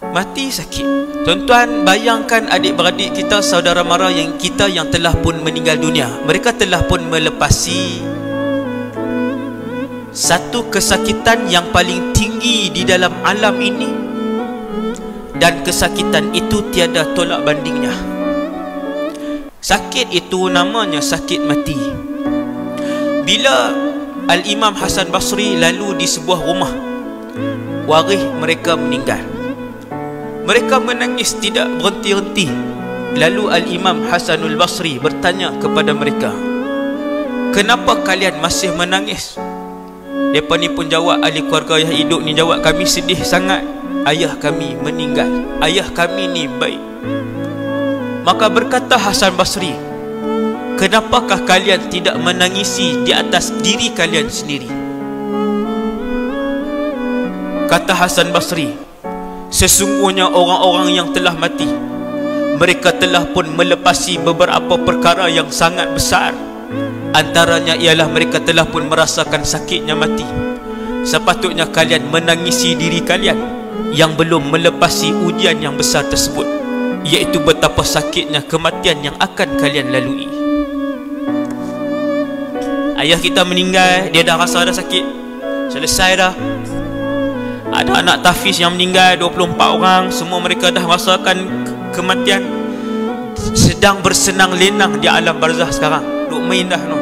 Mati sakit. Tuan-tuan, bayangkan adik-beradik kita, saudara mara yang kita yang telah pun meninggal dunia. Mereka telah pun melepasi satu kesakitan yang paling tinggi di dalam alam ini, dan kesakitan itu tiada tolak bandingnya. Sakit itu namanya sakit mati. Bila Al-Imam Hasan Basri lalu di sebuah rumah, waris mereka meninggal. Mereka menangis tidak berhenti-henti. Lalu Al-Imam Hasanul Basri bertanya kepada mereka, "Kenapa kalian masih menangis?" Mereka ni pun jawab, ahli keluarga yang hidup ni jawab, "Kami sedih sangat. Ayah kami meninggal. Ayah kami ni baik." Maka berkata Hasan Basri, "Kenapakah kalian tidak menangisi di atas diri kalian sendiri?" Kata Hasan Basri, "Sesungguhnya orang-orang yang telah mati, mereka telah pun melepasi beberapa perkara yang sangat besar. Antaranya ialah mereka telah pun merasakan sakitnya mati. Sepatutnya kalian menangisi diri kalian yang belum melepasi ujian yang besar tersebut, iaitu betapa sakitnya kematian yang akan kalian lalui." Ayah kita meninggal, dia dah rasa dah sakit, selesai dah. Ada anak tahfiz yang meninggal 24 orang, semua mereka dah rasakan kematian, sedang bersenang lenang di alam barzah sekarang, duk main dah no.